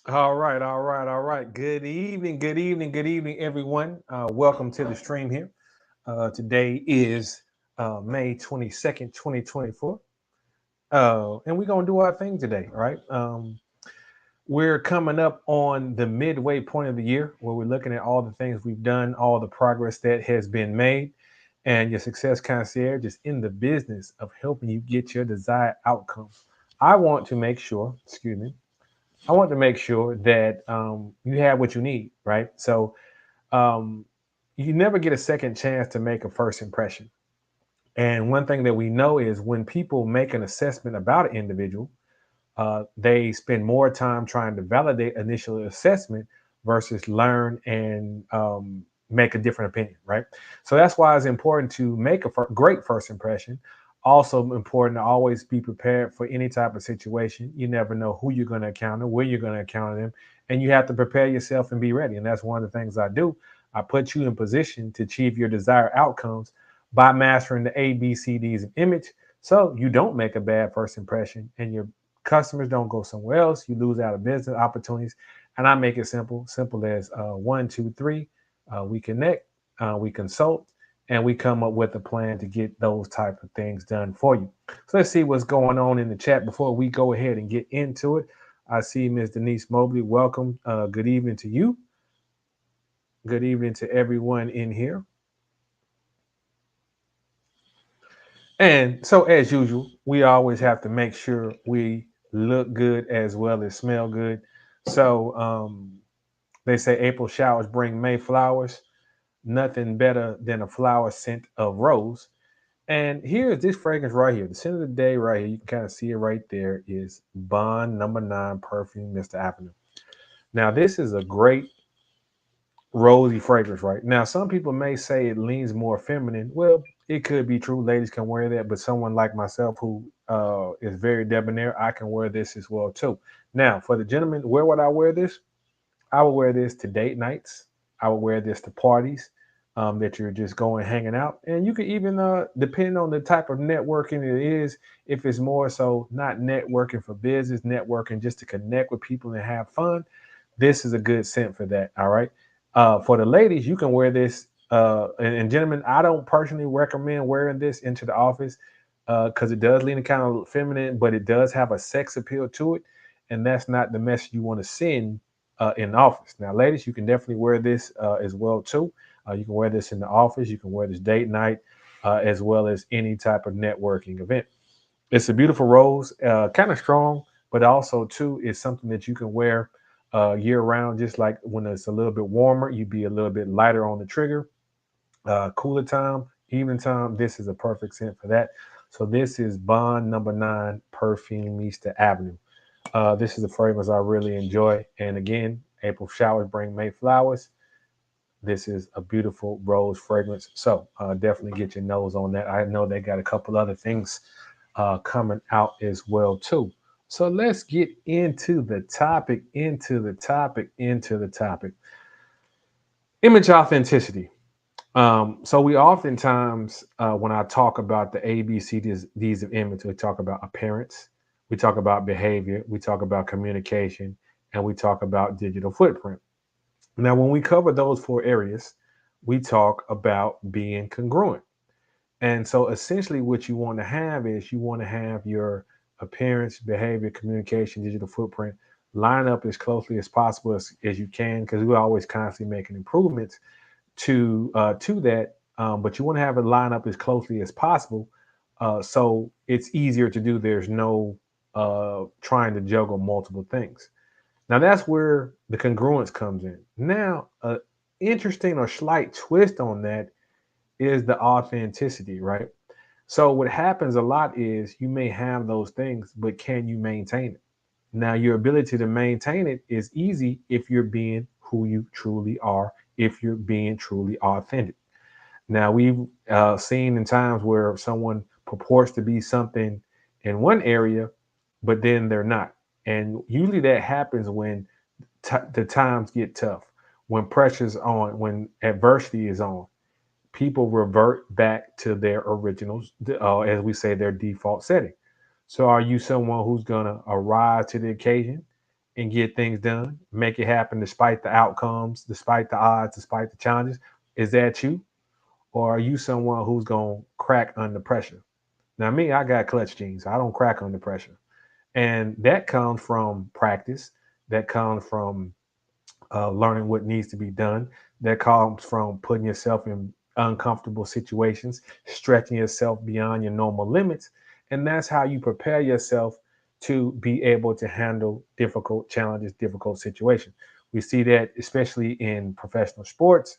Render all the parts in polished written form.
All right. Good evening, everyone. Welcome to the stream here. Today is May 22nd, 2024. And we're going to do our thing today, all right? We're coming up on the midway point of the year where we're looking at all the things we've done, all the progress that has been made, and your success concierge is in the business of helping you get your desired outcomes. I want to make sure, excuse me, I want to make sure that you have what you need, right? So um, you never get a second chance to make a first impression. And one thing that we know is when people make an assessment about an individual, they spend more time trying to validate initial assessment versus learn and make a different opinion, right? So that's why it's important to make a great first impression. Also important to always be prepared for any type of situation. You never know who you're going to encounter, where you're going to encounter them, and you have to prepare yourself and be ready. And that's one of the things I do. I put you in position to achieve your desired outcomes by mastering the ABCDs of image, so you don't make a bad first impression and your customers don't go somewhere else. You lose out of business opportunities. And I make it simple as one, two, three. We connect, we consult, and we come up with a plan to get those type of things done for you. So let's see what's going on in the chat before we go ahead and get into it. I see Ms. Denise Mobley. Welcome. Good evening to you. Good evening to everyone in here. And so, as usual, we always have to make sure we look good as well as smell good. So, they say April showers bring May flowers. Nothing better than a flower scent of rose. And here's this fragrance right here. The scent of the day right here. You can kind of see it right there is Bond Number 9 Perfume Mr. Avenue. Now, this is a great rosy fragrance, right? Now, some people may say it leans more feminine. Well, it could be true. Ladies can wear that, but someone like myself who is very debonair, I can wear this as well too. Now, for the gentlemen, where would I wear this? I would wear this to date nights. I would wear this to parties that you're just going hanging out, and you could even, depending on the type of networking it is, if it's more so not networking for business, networking just to connect with people and have fun, this is a good scent for that. All right. For the ladies, you can wear this. And gentlemen, I don't personally recommend wearing this into the office because it does lean kind of feminine, but it does have a sex appeal to it. And that's not the message you want to send in the office. Now, ladies, you can definitely wear this as well too. You can wear this in the office. You can wear this date night as well as any type of networking event. It's a beautiful rose, kind of strong, but also too is something that you can wear year round. Just like when it's a little bit warmer, you'd be a little bit lighter on the trigger. Cooler time, evening time, this is a perfect scent for that. So this is Bond Number 9 Perfume Easter Avenue. This is a fragrance I really enjoy. And again, April showers bring May flowers. This is a beautiful rose fragrance. So definitely get your nose on that. I know they got a couple other things coming out as well too. So let's get into the topic, into the topic. Image authenticity. So we oftentimes, when I talk about the ABCDs of image, we talk about appearance, we talk about behavior, we talk about communication, and we talk about digital footprint. Now, when we cover those four areas, we talk about being congruent. And so essentially what you want to have is you want to have your appearance, behavior, communication, digital footprint line up as closely as possible as you can, because we're always constantly making improvements to that. But you want to have it line up as closely as possible, so it's easier to do. There's no trying to juggle multiple things. Now that's where the congruence comes in. Now, interesting or slight twist on that is the authenticity, right? So what happens a lot is you may have those things, but can you maintain it? Now, your ability to maintain it is easy if you're being who you truly are, if you're being truly authentic. Now, we've seen in times where someone purports to be something in one area, but then they're not. And usually that happens when the times get tough, when pressure's on, when adversity is on. People revert back to their originals, as we say, their default setting. So, are you someone who's going to arise to the occasion and get things done, make it happen despite the outcomes, despite the odds, despite the challenges? Is that you? Or are you someone who's going to crack under pressure? Now, me, I got clutch genes. I don't crack under pressure. And that comes from practice. That comes from learning what needs to be done. That comes from putting yourself in uncomfortable situations, stretching yourself beyond your normal limits. And that's how you prepare yourself to be able to handle difficult challenges, difficult situations. We see that especially in professional sports.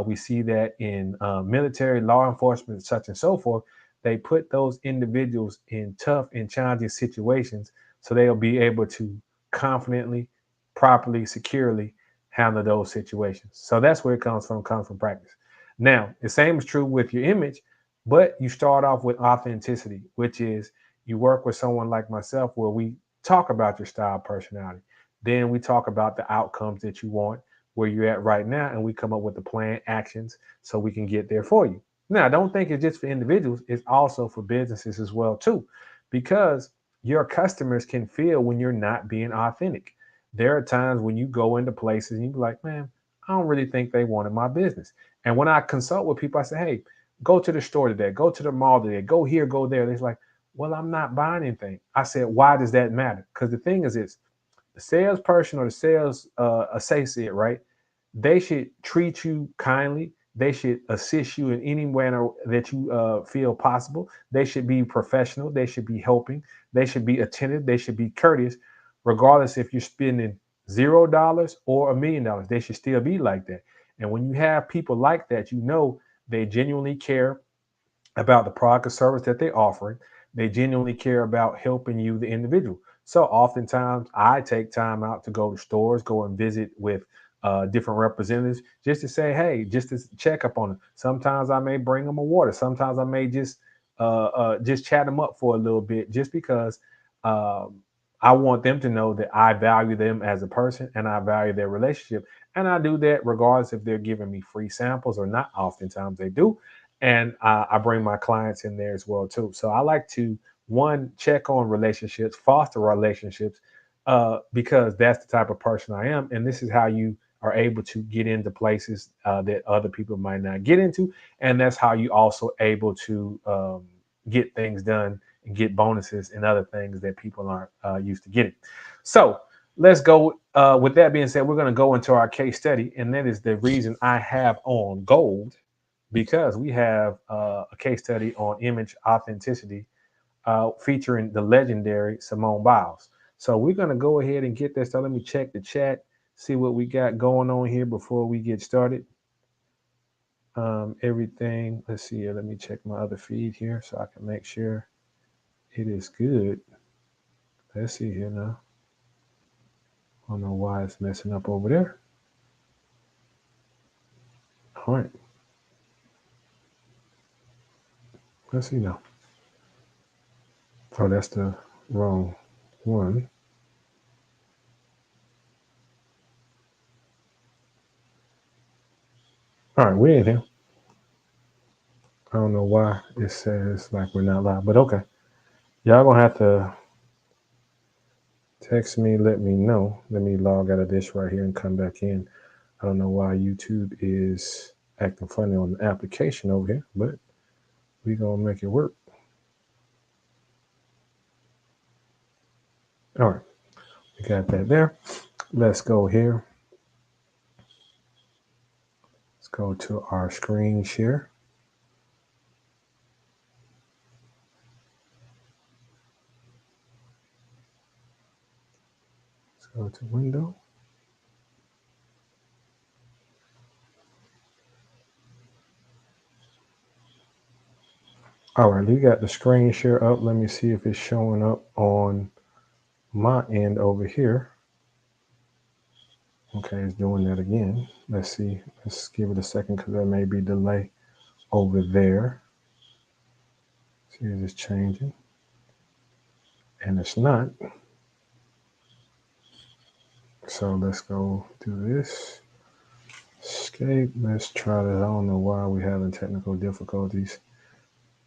We see that in military, law enforcement, such and so forth. They put those individuals in tough and challenging situations so they'll be able to confidently, properly, securely handle those situations. So that's where it comes from practice. Now, the same is true with your image, but you start off with authenticity, which is you work with someone like myself where we talk about your style, personality. Then we talk about the outcomes that you want, where you're at right now, and we come up with the plan, actions, so we can get there for you. Now, don't think it's just for individuals, it's also for businesses as well, too, because your customers can feel when you're not being authentic. There are times when you go into places and you be like, man, I don't really think they wanted my business. And when I consult with people, I say, hey, go to the store today, go to the mall today, go here, go there. They're like, well, I'm not buying anything. I said, why does that matter? Because the thing is this, the salesperson or the sales associate, right? They should treat you kindly. They should assist you in any manner that you feel possible. They should be professional. They should be helping. They should be attentive. They should be courteous, regardless if you're spending $0 or $1 million. They should still be like that. And when you have people like that, you know they genuinely care about the product or service that they're offering. They genuinely care about helping you, the individual. So oftentimes I take time out to go to stores, go and visit with different representatives just to say, hey, just to check up on them. Sometimes I may bring them a water. Sometimes I may just chat them up for a little bit just because um, I want them to know that I value them as a person and I value their relationship. And I do that regardless if they're giving me free samples or not. Oftentimes they do, and I bring my clients in there as well too. So I like to one check on relationships, foster relationships, because that's the type of person I am, and this is how you are able to get into places that other people might not get into, and that's how you also able to get things done and get bonuses and other things that people aren't used to getting. So let's go. With that being said, we're going to go into our case study, and that is the reason I have on gold because we have a case study on image authenticity featuring the legendary Simone Biles. So we're going to go ahead and get this. So let me check the chat, see what we got going on here before we get started. Everything. Let's see here. Let me check my other feed here so I can make sure it is good. Let's see here now. I don't know why it's messing up over there. All right. Let's see now. Oh, that's the wrong one. All right, we're in here. I don't know why it says like we're not live, but okay. Y'all gonna have to text me, let me know. Let me log out of this right here and come back in. I don't know why YouTube is acting funny on the application over here, but we gonna make it work. All right, we got that there. Let's go here. Let's go to our screen share. Let's go to window. All right, we got the screen share up. Let me see if it's showing up on my end over here. Okay, it's doing that again. Let's see. Let's give it a second because there may be delay over there. See if it's changing. And it's not. So let's go do this. Escape. Let's try this. I don't know why we're having technical difficulties.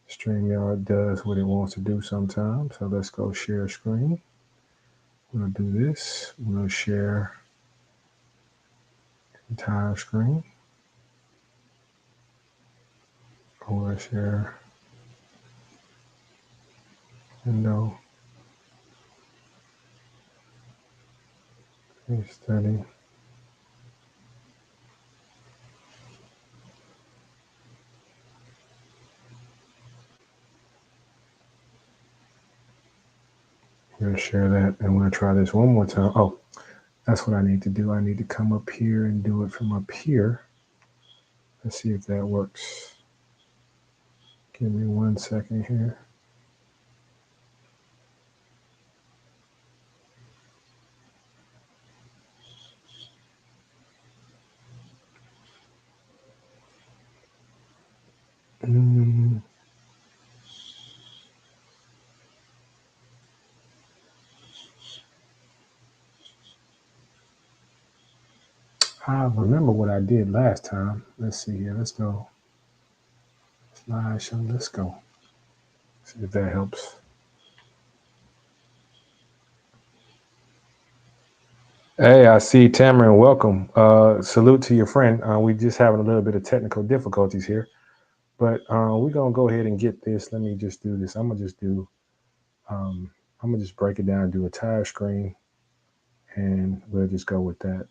StreamYard does what it wants to do sometimes. So let's go share screen. We'll do this. We'll share entire screen. We'll share window. Case study. We'll share that, and we'll try this one more time. Oh, that's what I need to do. I need to come up here and do it from up here. Let's see if that works. Give me 1 second here. I remember what I did last time. Let's see here. Let's go. Slideshow. Let's go. See if that helps. Hey, I see Tamarin. Welcome. Salute to your friend. We just having a little bit of technical difficulties here, but we're gonna go ahead and get this. Let me just do this. I'm gonna just do. I'm gonna just break it down, do a tire screen, and we'll just go with that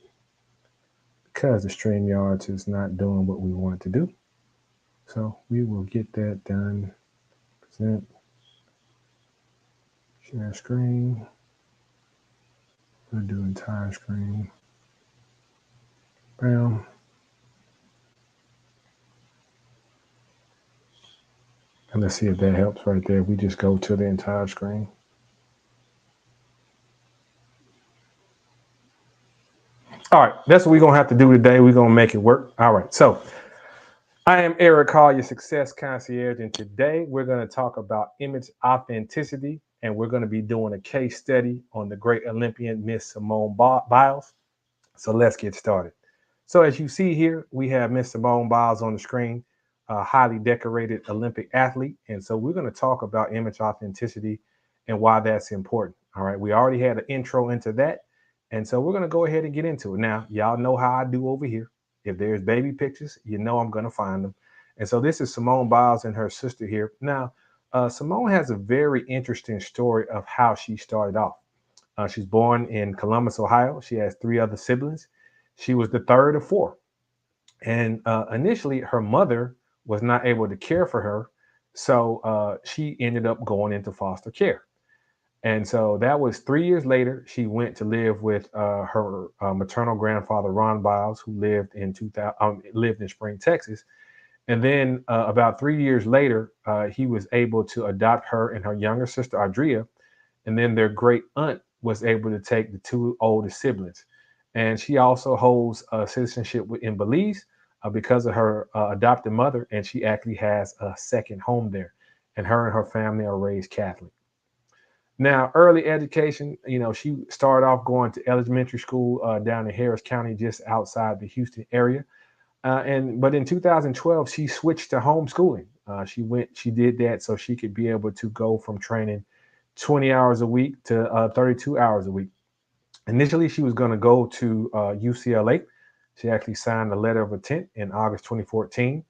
because the StreamYards is not doing what we want to do. So we will get that done. Present, share screen. We'll do entire screen. Bam. And let's see if that helps right there. We just go to the entire screen. All right, that's what we're gonna have to do today. We're gonna make it work. All right, so I am Eric Hall, your success concierge, and today we're gonna talk about image authenticity, and we're gonna be doing a case study on the great Olympian Miss Simone Biles. So let's get started. So as you see here, we have Miss Simone Biles on the screen, a highly decorated Olympic athlete. And so we're going to talk about image authenticity and why that's important. All right. We already had an intro into that. And so we're going to go ahead and get into it. Now, y'all know how I do over here. If there's baby pictures, you know I'm going to find them. And so this is Simone Biles and her sister here. Now, Simone has a very interesting story of how she started off. She's born in Columbus, Ohio. She has three other siblings. She was the third of four. And initially, her mother was not able to care for her. So she ended up going into foster care. And so that was 3 years later. She went to live with her maternal grandfather, Ron Biles, who lived in 2000, lived in Spring, Texas. And then about 3 years later, he was able to adopt her and her younger sister, Audria, and then their great aunt was able to take the two oldest siblings. And she also holds citizenship in Belize because of her adopted mother, and she actually has a second home there. And her family are raised Catholic. Now, early education, she started off going to elementary school down in Harris County, just outside the Houston area. But in 2012, she switched to homeschooling. She did that so she could be able to go from training 20 hours a week to 32 hours a week. Initially, she was going to go to UCLA. She actually signed a letter of intent in August 2014.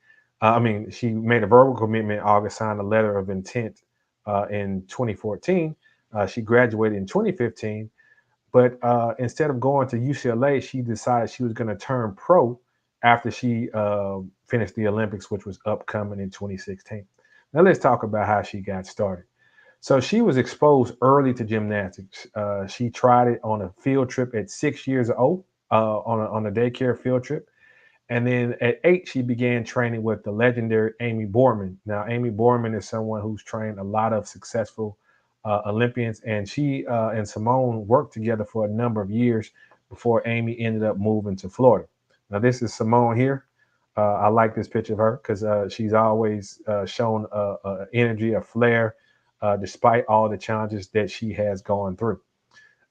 She made a verbal commitment in August, signed a letter of intent in 2014. She graduated in 2015. But instead of going to UCLA, she decided she was going to turn pro after she finished the Olympics, which was upcoming in 2016. Now, let's talk about how she got started. So she was exposed early to gymnastics. She tried it on a field trip at 6 years old, on a daycare field trip. And then at 8, she began training with the legendary Amy Borman. Now, Amy Borman is someone who's trained a lot of successful Olympians, and she and Simone worked together for a number of years before Amy ended up moving to Florida. Now, this is Simone here. I like this picture of her because she's always shown energy, a flair, despite all the challenges that she has gone through.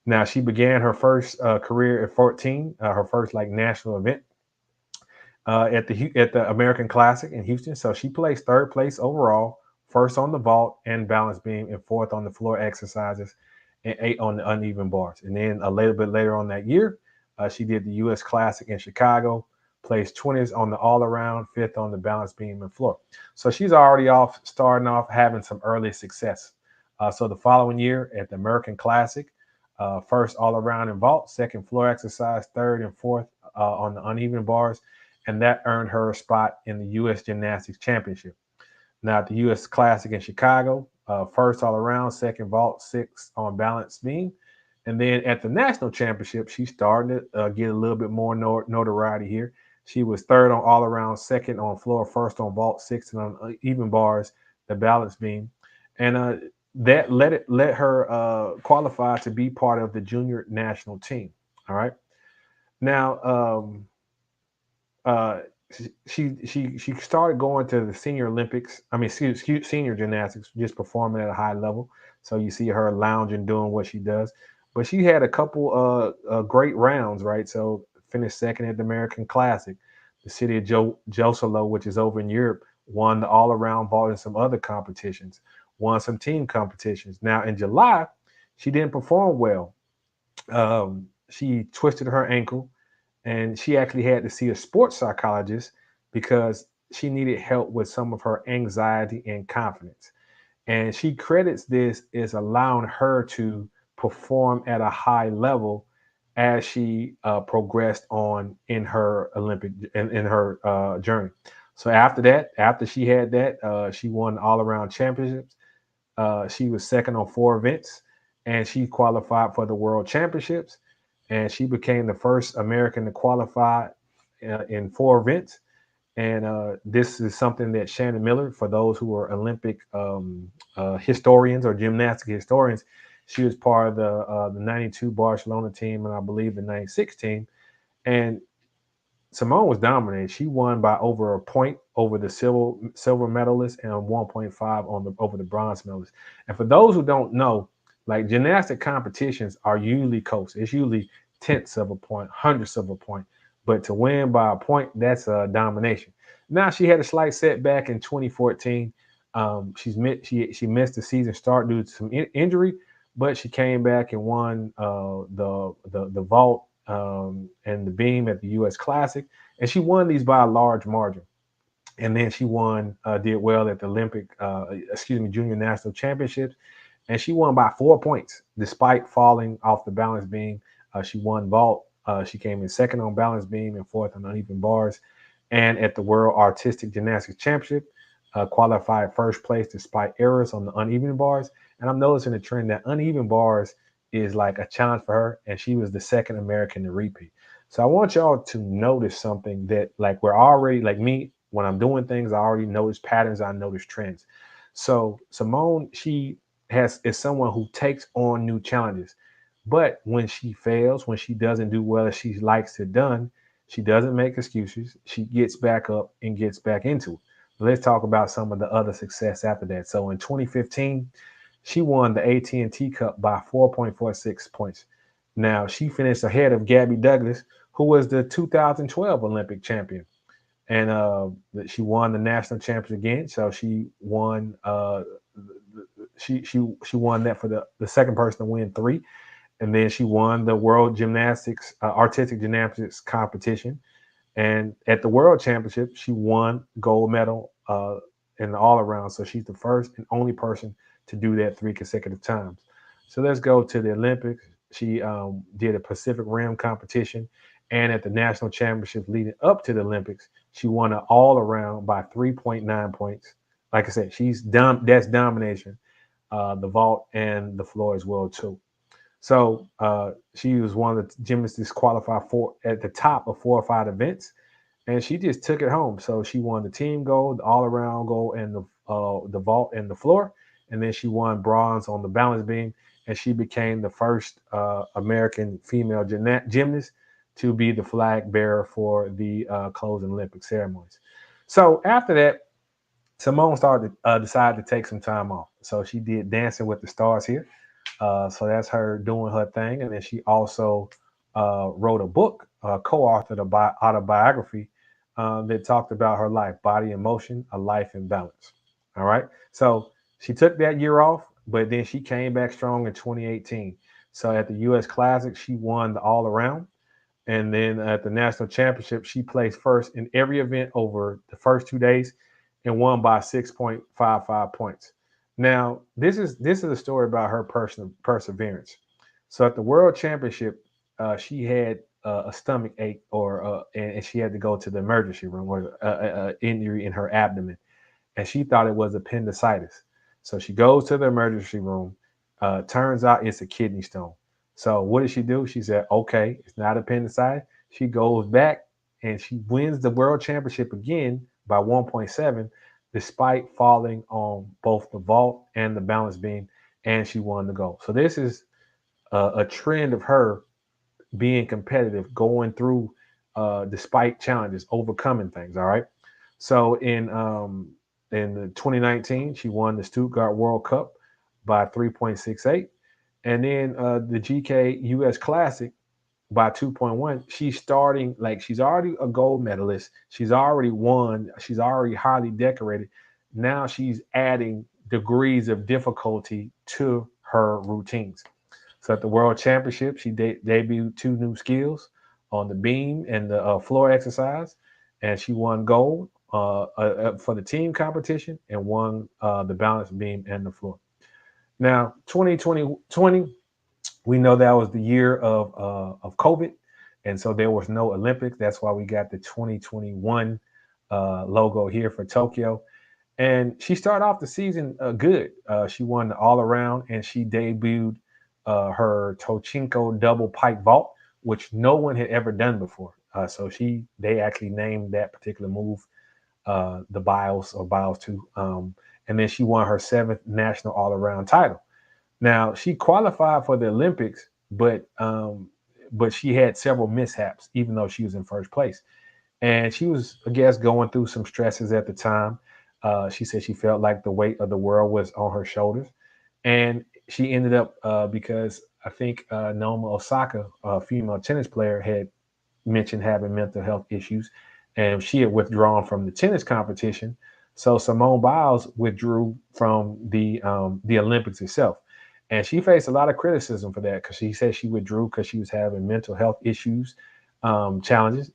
Now, she began her first career at 14, her first national event at the American Classic in Houston. So she placed third place overall, first on the vault and balance beam, and fourth on the floor exercises. and 8 on the uneven bars. And then a little bit later on that year, she did the U.S. Classic in Chicago, placed 20th on the all around, 5th on the balance beam and floor. So she's already starting off having some early success. So the following year at the American Classic, first all around in vault, second floor exercise, third and fourth on the uneven bars, and that earned her a spot in the U.S. Gymnastics Championship. Now at the U.S. Classic in Chicago, first all around, second vault, sixth on balance beam. And then at the national championship, she started to get a little bit more notoriety here. She was third on all around, second on floor, first on vault, sixth on even bars, the balance beam. And that let her qualify to be part of the junior national team. All right. Now, uh, she started going to the senior Olympics. I mean, senior gymnastics, just performing at a high level. So you see her lounging, doing what she does. But she had a couple great rounds, right? So finished second at the American Classic. The city of Joselo, which is over in Europe, won the all-around vault and some other competitions. Won some team competitions. Now in July, she didn't perform well. She twisted her ankle and she actually had to see a sports psychologist because she needed help with some of her anxiety and confidence. And she credits this as allowing her to perform at a high level as she progressed on in her Olympic in her journey. So after that, after she had that, she won all around championships. She was second on 4 events, and she qualified for the World Championships. And she became the first American to qualify in 4 events. And this is something that Shannon Miller, for those who are Olympic historians or gymnastic historians, she was part of the '92 Barcelona team, and I believe the '96 team. And Simone was dominating. She won by over a point over the silver medalist and 1.5 on the over the bronze medalist. And for those who don't know, like gymnastic competitions are usually close. It's usually tenths of a point, hundredths of a point. But to win by a point, that's a domination. Now she had a slight setback in 2014. She missed the season start due to some injury, but she came back and won the vault and the beam at the U.S. Classic, and she won these by a large margin. And then she did well at the Junior National Championships, and she won by 4 points despite falling off the balance beam. She won vault. She came in second on balance beam and fourth on uneven bars. And at the World Artistic Gymnastics Championship, qualified first place despite errors on the uneven bars. And I'm noticing a trend that uneven bars is like a challenge for her, and she was the second American to repeat. So I want y'all to notice something that, like, we're already, like me, when I'm doing things, I already notice patterns, I notice trends. So Simone, she is someone who takes on new challenges. But when she fails, when she doesn't do well as she likes to done, she doesn't make excuses. She gets back up and gets back into it. Let's talk about some of the other success after that. So in 2015, she won the AT&T Cup by 4.46 points. Now she finished ahead of Gabby Douglas, who was the 2012 Olympic champion, and she won the national championship again. So she won. She won that for the second person to win 3, and then she won the World Gymnastics Artistic Gymnastics competition. And at the World Championship, she won gold medal in the all around. So she's the first and only person to do that 3 consecutive times. So let's go to the Olympics. She did a Pacific Rim competition, and at the national championship leading up to the Olympics, she won an all around by 3.9 points. Like I said, she's dumb. That's domination. The vault and the floor as well too. So she was one of the gymnasts qualified for at the top of 4 or 5 events, and she just took it home. So she won the team gold, the all around gold, and the vault and the floor, and then she won bronze on the balance beam, and she became the first American female gymnast to be the flag bearer for the closing Olympic ceremonies. So after that, Simone started decided to take some time off. So she did Dancing with the Stars here. So that's her doing her thing. And then she also wrote a book, co-authored a autobiography that talked about her life, Body in Motion, A Life in Balance. All right. So she took that year off, but then she came back strong in 2018. So at the U.S. Classic, she won the all around. And then at the national championship, she placed first in every event over the first 2 days and won by 6.55 points. Now, this is a story about her personal perseverance. So at the World Championship, she had a stomach ache, and she had to go to the emergency room, or injury in her abdomen, and she thought it was appendicitis. So she goes to the emergency room. Turns out it's a kidney stone. So what did she do? She said, "Okay, it's not appendicitis." She goes back and she wins the world championship again by 1.7, despite falling on both the vault and the balance beam, and she won the gold. So this is a trend of her being competitive, going through despite challenges, overcoming things. All right. So in 2019, she won the Stuttgart World Cup by 3.68, and then the GK US Classic by 2.1. She's starting like she's already a gold medalist. She's already won. She's already highly decorated. Now she's adding degrees of difficulty to her routines. So at the World Championship, she debuted two new skills on the beam and the floor exercise, and she won gold for the team competition and won the balance beam and the floor. Now, 2020, we know that was the year of COVID, and so there was no Olympics. That's why we got the 2021 logo here for Tokyo. And she started off the season good. She won the all around, and she debuted her Tochinko double pike vault, which no one had ever done before. So they actually named that particular move the Biles, or Biles 2. And then she won her seventh national all around title. Now she qualified for the Olympics, but she had several mishaps, even though she was in first place. And she was, I guess, going through some stresses at the time. She said she felt like the weight of the world was on her shoulders, and she ended up because I think Naomi Osaka, a female tennis player, had mentioned having mental health issues, and she had withdrawn from the tennis competition. So Simone Biles withdrew from the Olympics itself, and she faced a lot of criticism for that because she said she withdrew because she was having mental health issues, challenges.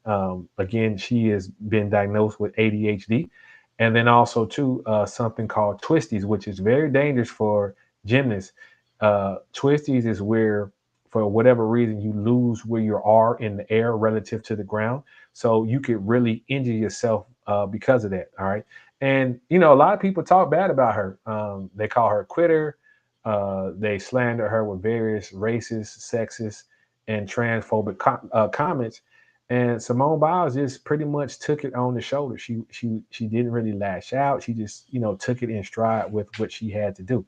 Again, she has been diagnosed with ADHD, and then also too something called twisties, which is very dangerous for gymnasts. Twisties is where, for whatever reason, you lose where you are in the air relative to the ground. So you could really injure yourself because of that. All right. And, a lot of people talk bad about her. They call her a quitter. They slander her with various racist, sexist, and transphobic comments. And Simone Biles just pretty much took it on the shoulder. She didn't really lash out. She just, took it in stride with what she had to do.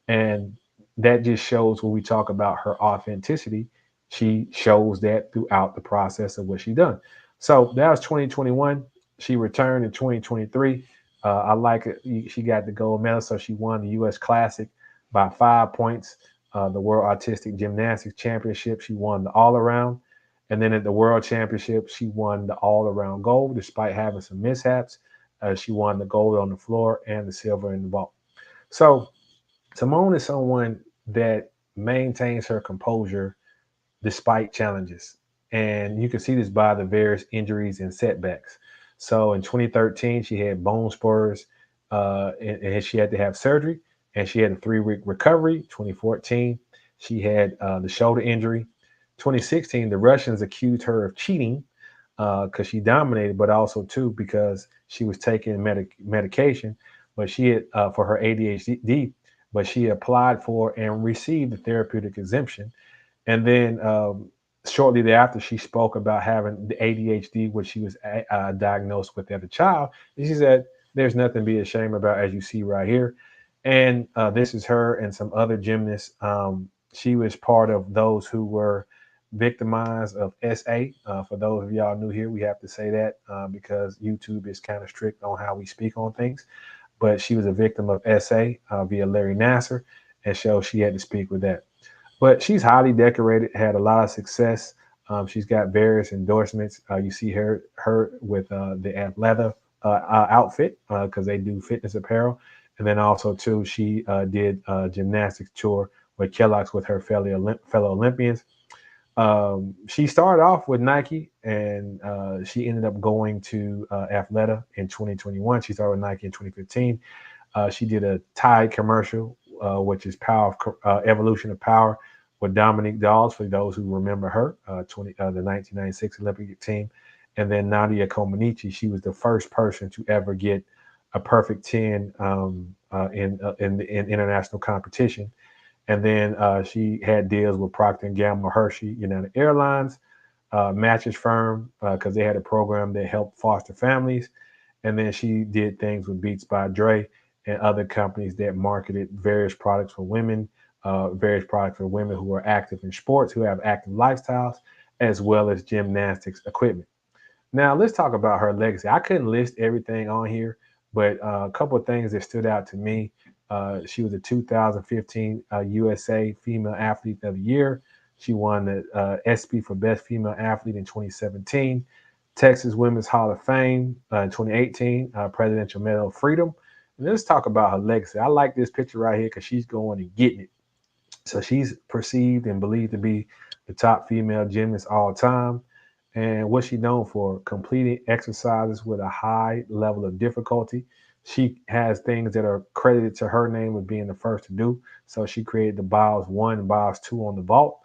And that just shows when we talk about her authenticity, she shows that throughout the process of what she done. So that was 2021. She returned in 2023. I like it. She got the gold medal, so she won the U.S. Classic by 5 points. The World Artistic Gymnastics Championship, she won the all around. And then at the World Championship, she won the all around gold despite having some mishaps. She won the gold on the floor and the silver in the vault. So Simone is someone that maintains her composure despite challenges. And you can see this by the various injuries and setbacks. So in 2013, she had bone spurs and she had to have surgery, and she had a 3-week recovery. 2014, she had the shoulder injury. 2016, the Russians accused her of cheating because she dominated, but also too because she was taking medication, but she had for her ADHD, but she applied for and received the therapeutic exemption. And then shortly thereafter, she spoke about having the ADHD, which she was diagnosed with as a child. And she said, "There's nothing to be ashamed about, as you see right here." And this is her and some other gymnasts. She was part of those who were victimized of SA. For those of y'all new here, we have to say that because YouTube is kind of strict on how we speak on things. But she was a victim of SA via Larry Nasser, and so she had to speak with that. But she's highly decorated, had a lot of success. She's got various endorsements. You see her with the Athleta outfit because they do fitness apparel, And then also too, she did a gymnastics tour with Kellogg's with her fellow Olympians. She started off with Nike, and she ended up going to Athleta in 2021. She started with Nike in 2015. She did a Tide commercial, which is Evolution of Power, with Dominique Dawes, for those who remember her, the 1996 Olympic team. And then Nadia Comaneci, she was the first person to ever get a perfect 10 in international competition. And then she had deals with Procter and Gamble, Hershey, United Airlines, mattress firm, because they had a program that helped foster families. And then she did things with Beats by Dre and other companies that marketed various products for women, who are active in sports, who have active lifestyles, as well as gymnastics equipment. Now, let's talk about her legacy. I couldn't list everything on here, but a couple of things that stood out to me. She was a 2015 USA Female Athlete of the Year. She won the ESPY for Best Female Athlete in 2017. Texas Women's Hall of Fame in 2018, Presidential Medal of Freedom. And let's talk about her legacy. I like this picture right here because she's going and getting it. So she's perceived and believed to be the top female gymnast all time. And what's she known for? Completing exercises with a high level of difficulty. She has things that are credited to her name of being the first to do. So she created the Biles 1 and Biles 2 on the vault,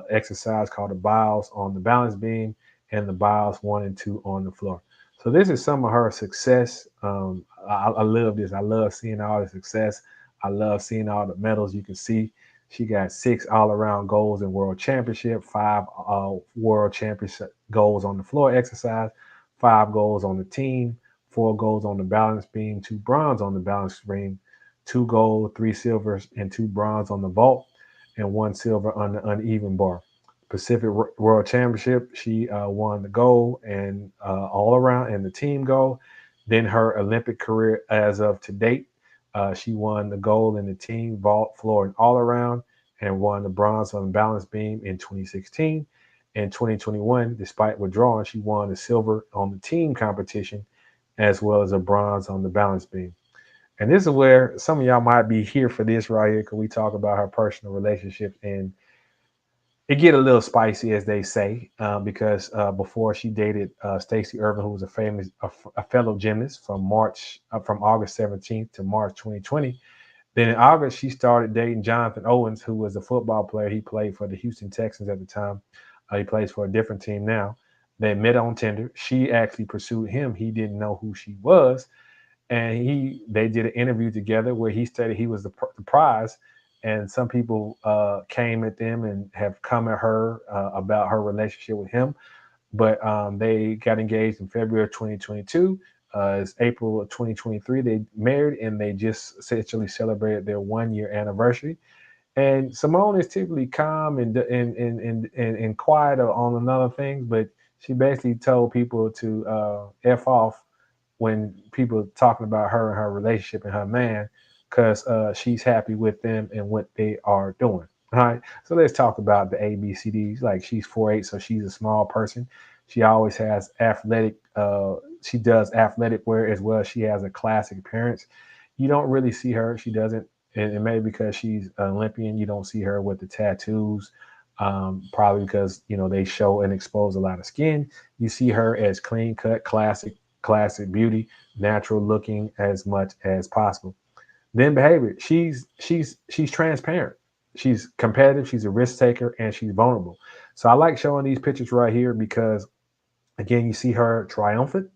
exercise called the Biles on the balance beam, and the Biles 1 and 2 on the floor. So this is some of her success. I love this. I love seeing all the success. I love seeing all the medals. You can see she got 6 all-around goals in World Championship, 5 World Championship goals on the floor exercise, 5 goals on the team, 4 goals on the balance beam, 2 bronze on the balance beam, 2 gold, 3 silvers, and 2 bronze on the vault, and 1 silver on the uneven bar. Pacific World Championship, she won the gold and all around and the team gold. Then her Olympic career as of to date, she won the gold in the team, vault, floor, and all around, and won the bronze on the balance beam in 2016. In 2021, despite withdrawing, she won the silver on the team competition as well as a bronze on the balance beam. And this is where some of y'all might be here for this right here, because we talk about her personal relationships, and it get a little spicy, as they say, because before she dated Stacey Irvin, who was a fellow gymnast from August 17th to March 2020. Then in August, she started dating Jonathan Owens, who was a football player. He played for the Houston Texans at the time. He plays for a different team now. They met on Tinder. She actually pursued him. He didn't know who she was, and they did an interview together where he stated he was the prize. And some people came at them and have come at her about her relationship with him. But they got engaged in February of 2022. It's April of 2023. They married, and they just essentially celebrated their 1 year anniversary. And Simone is typically calm and quiet on another things, but she basically told people to f off when people talking about her and her relationship and her man, because she's happy with them and what they are doing. All right. So let's talk about the ABCDs. Like, she's 4'8", so she's a small person. She always has athletic. She does athletic wear as well. She has a classic appearance. You don't really see her. She doesn't, and maybe because she's an Olympian, you don't see her with the tattoos. Probably because they show and expose a lot of skin. You see her as clean cut, classic beauty, natural looking as much as possible. Then behavior. She's transparent. She's competitive. She's a risk taker, and she's vulnerable. So I like showing these pictures right here because, again, you see her triumphant,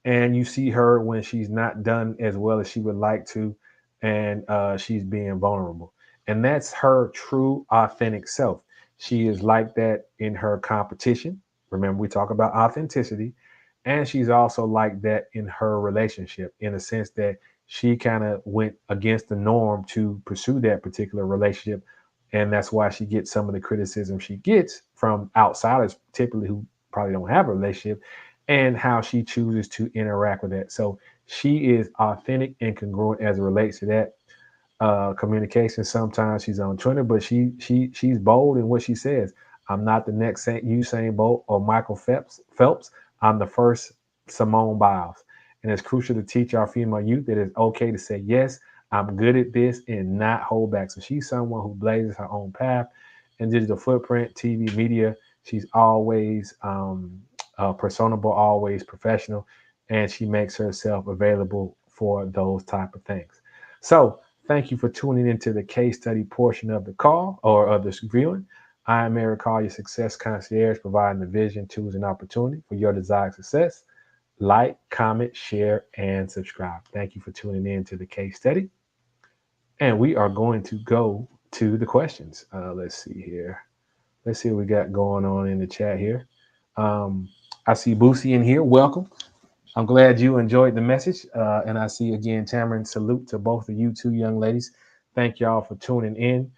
and you see her when she's not done as well as she would like to, and she's being vulnerable. And that's her true, authentic self. She is like that in her competition. Remember, we talk about authenticity. And she's also like that in her relationship, in a sense that she kind of went against the norm to pursue that particular relationship. And that's why she gets some of the criticism she gets from outsiders, typically who probably don't have a relationship, and how she chooses to interact with that. So she is authentic and congruent as it relates to that communication. Sometimes she's on Twitter, but she's bold in what she says. I'm not the next Usain Bolt or Michael Phelps. I'm the first Simone Biles. And it's crucial to teach our female youth that it's okay to say, yes, I'm good at this and not hold back. So she's someone who blazes her own path in digital footprint, TV, media. She's always personable, always professional, and she makes herself available for those type of things. So thank you for tuning into the case study portion of the call or of this viewing. I am iamerichall, your success concierge, providing the vision, tools, and opportunity for your desired success. Like, comment, share, and subscribe. Thank you for tuning in to the case study. And we are going to go to the questions. Let's see here. Let's see what we got going on in the chat here. I see Boosie in here. Welcome. I'm glad you enjoyed the message. And I see again, Tamarin, salute to both of you two young ladies. Thank y'all for tuning in.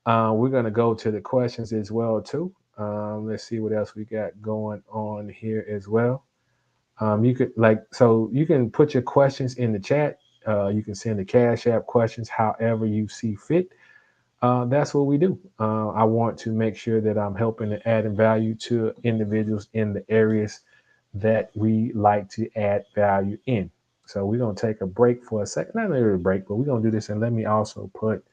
We're going to go to the questions as well, too. Let's see what else we got going on here as well. You could so you can put your questions in the chat. You can send the Cash App questions however you see fit. That's what we do. I want to make sure that I'm helping and adding value to individuals in the areas that we like to add value in. So we're gonna take a break for a second. Not really a break, but we're gonna do this. And let me also put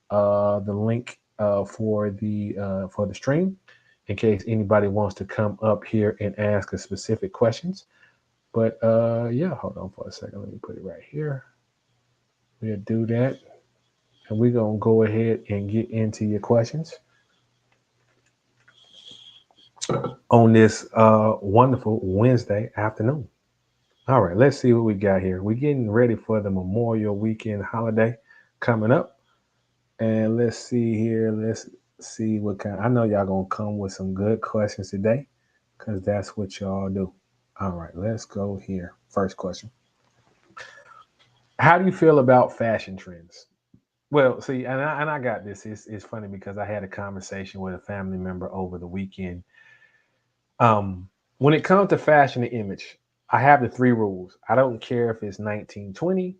the link for the stream in case anybody wants to come up here and ask a specific questions. But yeah, hold on for a second. Let me put it right here. We'll do that. And we're going to go ahead and get into your questions on this wonderful Wednesday afternoon. All right, let's see what we got here. We're getting ready for the Memorial Weekend holiday coming up. And let's see here. Let's see what kind. I know y'all going to come with some good questions today because that's what y'all do. All right, let's go here. First question. How do you feel about fashion trends? Well, see, and I got this. It's funny because I had a conversation with a family member over the weekend. When it comes to fashion and image, I have the three rules. I don't care if it's 1920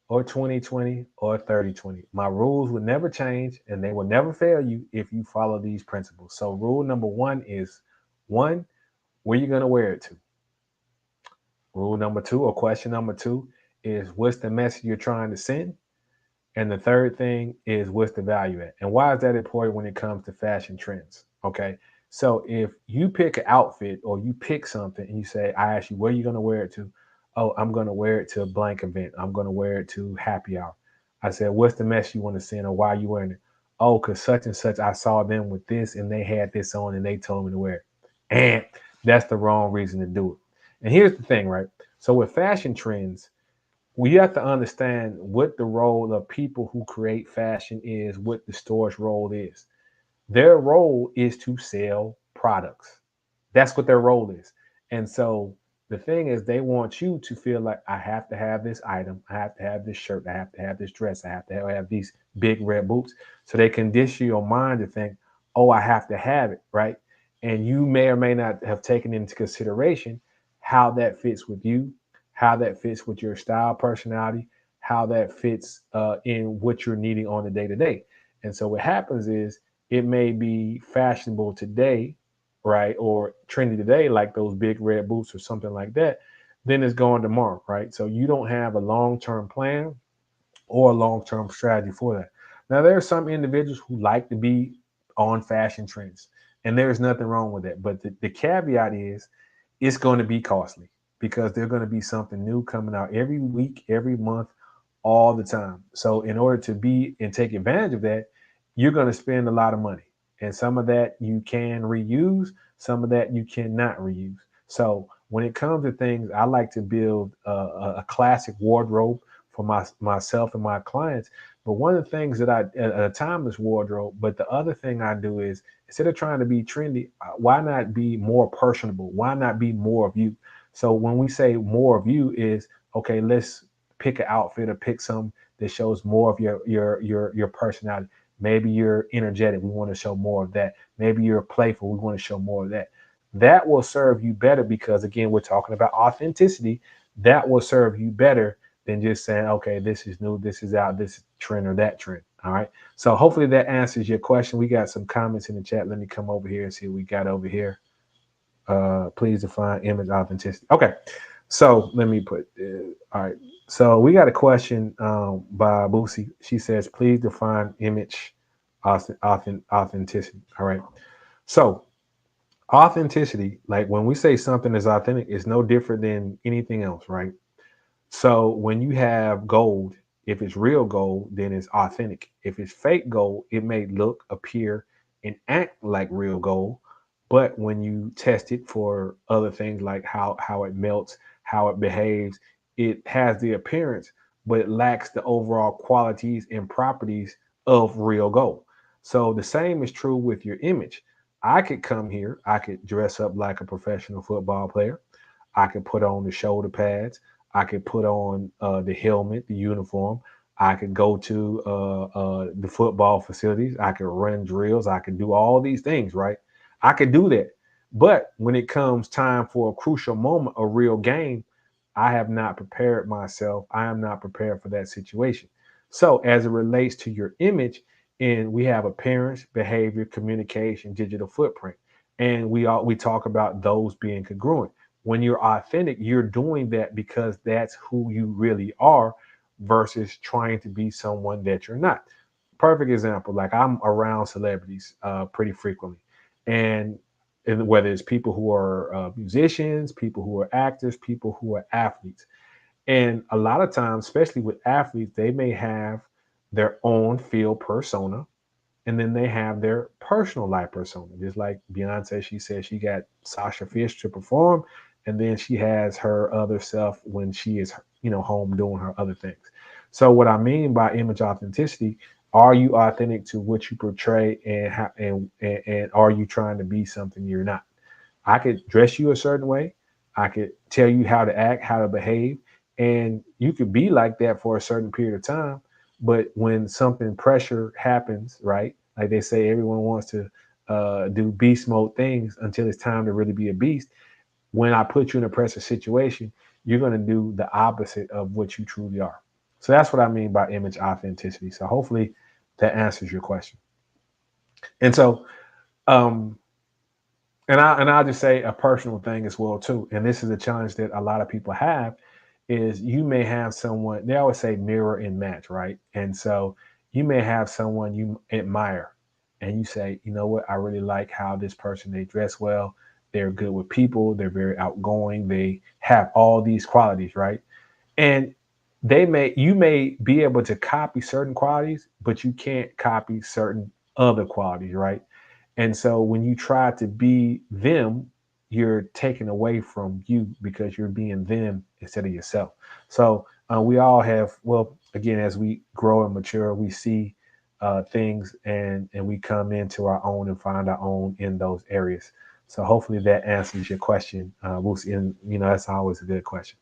or 2020 or 3020. My rules would never change and they will never fail you if you follow these principles. So rule number one is one, where you going to wear it to? Rule number two, or question number two, is what's the message you're trying to send? And the third thing is what's the value at? And why is that important when it comes to fashion trends? Okay. So if you pick an outfit or you pick something and you say, I ask you, where are you going to wear it to? Oh, I'm going to wear it to a blank event. I'm going to wear it to happy hour. I said, what's the message you want to send or why are you wearing it? Oh, because such and such, I saw them with this and they had this on and they told me to wear it. And that's the wrong reason to do it. And here's the thing, right? So with fashion trends, we have to understand what the role of people who create fashion is, what the store's role is. Their role is to sell products. That's what their role is. And so the thing is, they want you to feel like I have to have this item, I have to have this shirt, I have to have this dress, I have to have these big red boots. So they condition your mind to think, oh, I have to have it, right? And you may or may not have taken into consideration how that fits with you, how that fits with your style, personality, how that fits in what you're needing on the day to day. And so what happens is it may be fashionable today, right, or trendy today, like those big red boots or something like that. Then it's gone tomorrow, right? So you don't have a long-term plan or a long-term strategy for that. Now, there are some individuals who like to be on fashion trends, and there's nothing wrong with that. But the caveat is it's going to be costly because there's going to be something new coming out every week, every month, all the time. So in order to be and take advantage of that, you're going to spend a lot of money. And some of that you can reuse, some of that you cannot reuse. So when it comes to things, I like to build a classic wardrobe for myself and my clients. But one of the things that a timeless wardrobe, but the other thing I do is instead of trying to be trendy, why not be more personable? Why not be more of you? So when we say more of you is, okay, let's pick an outfit or pick some that shows more of your personality. Maybe you're energetic. We want to show more of that. Maybe you're playful. We want to show more of that. That will serve you better because, again, we're talking about authenticity. That will serve you better than just saying, okay, this is new, this is out, this trend or that trend. All right. So hopefully that answers your question. We got some comments in the chat. Let me come over here and see what we got over here. Please define image authenticity. Okay. So let me put, all right. So we got a question by Boosie. She says, please define image authenticity. All right. So authenticity, like when we say something is authentic, is no different than anything else, right? So when you have gold, if it's real gold, then it's authentic. If it's fake gold, it may look, appear, and act like real gold. But when you test it for other things like how it melts, how it behaves, it has the appearance, but it lacks the overall qualities and properties of real gold. So the same is true with your image. I could come here, I could dress up like a professional football player. I could put on the shoulder pads. I could put on the helmet, the uniform. I could go to the football facilities. I could run drills. I could do all these things, right? I could do that. But when it comes time for a crucial moment, a real game, I have not prepared myself. I am not prepared for that situation. So, as it relates to your image, and we have appearance, behavior, communication, digital footprint, and we talk about those being congruent. When you're authentic, you're doing that because that's who you really are versus trying to be someone that you're not. Perfect example, like I'm around celebrities pretty frequently. And, and whether it's people who are musicians, people who are actors, people who are athletes. And a lot of times, especially with athletes, they may have their own field persona, and then they have their personal life persona. Just like Beyonce, she said she got Sasha Fish to perform, and then she has her other self when she is, home doing her other things. So what I mean by image authenticity, are you authentic to what you portray, and how, and are you trying to be something you're not? I could dress you a certain way. I could tell you how to act, how to behave, and you could be like that for a certain period of time. But when something pressure happens, right? Like they say, everyone wants to do beast mode things until it's time to really be a beast. When I put you in a pressure situation, you're going to do the opposite of what you truly are. So that's what I mean by image authenticity. So hopefully that answers your question. And so, um, and I'll just say a personal thing as well too. And this is a challenge that a lot of people have is you may have someone, they always say mirror and match, right? And so you may have someone you admire and you say, you know what, I really like how this person, they dress well, they're good with people, they're very outgoing, they have all these qualities, right? And you may be able to copy certain qualities, but you can't copy certain other qualities, right? And so when you try to be them, you're taken away from you because you're being them instead of yourself. So we all have, well, again, as we grow and mature, we see things and we come into our own and find our own in those areas. So hopefully that answers your question, Lucy. And that's always a good question.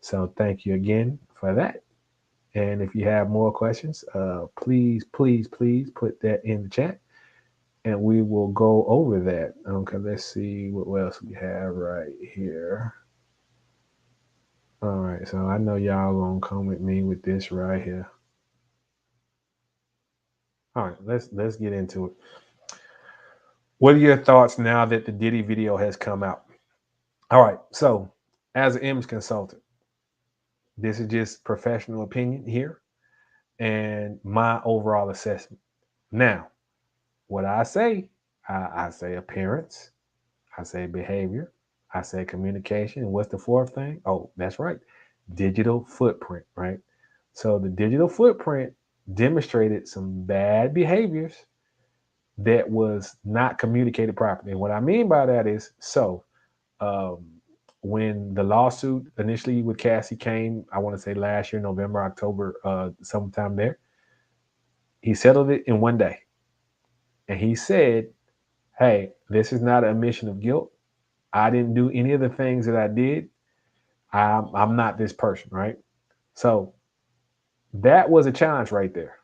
So thank you again for that. And if you have more questions, please, please, please put that in the chat and we will go over that. Okay, let's see what else we have right here. All right, so I know y'all gonna come with me with this right here. All right, let's get into it. What are your thoughts now that the Diddy video has come out? All right, so as an image consultant, this is just professional opinion here and my overall assessment. Now, what I say, I say appearance, I say behavior, I say communication. And what's the fourth thing? Oh, that's right, digital footprint, right? So the digital footprint demonstrated some bad behaviors that was not communicated properly. And what I mean by that is, um, when the lawsuit initially with Cassie came, I want to say last year, November, October, sometime there, he settled it in one day. And he said, hey, this is not an admission of guilt. I didn't do any of the things that I did. I'm not this person, right? So that was a challenge right there.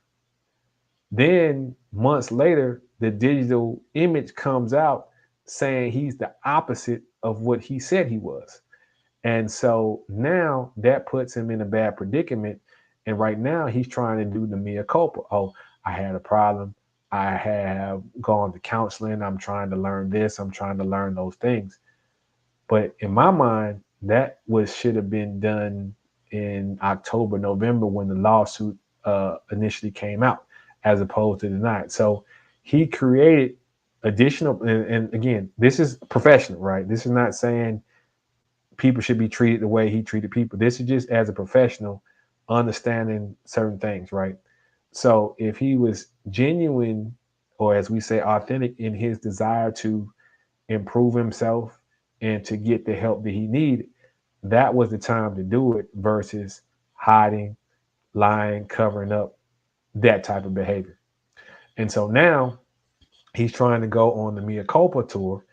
Then months later, the digital image comes out saying he's the opposite of what he said he was. And so now that puts him in a bad predicament. And right now he's trying to do the mea culpa. Oh, I had a problem. I have gone to counseling. I'm trying to learn this. I'm trying to learn those things. But in my mind, That was should have been done in October, November when the lawsuit initially came out, as opposed to denied. So he created additional, and again, this is professional, right? This is not saying people should be treated the way he treated people. This is just as a professional understanding certain things, right? So if he was genuine, or as we say, authentic in his desire to improve himself and to get the help that he needed, that was the time to do it versus hiding, lying, covering up, that type of behavior. And so now he's trying to go on the Mea Culpa tour,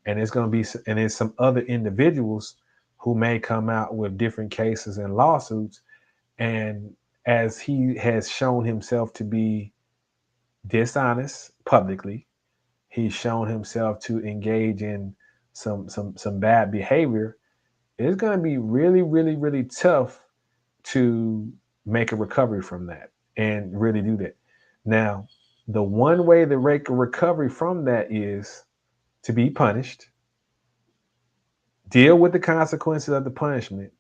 and it's going to be, and there's some other individuals who may come out with different cases and lawsuits. And as he has shown himself to be dishonest publicly, he's shown himself to engage in some bad behavior. It's going to be really, really, really tough to make a recovery from that and really do that. Now, the one way to make a recovery from that is to be punished, deal with the consequences of the punishment,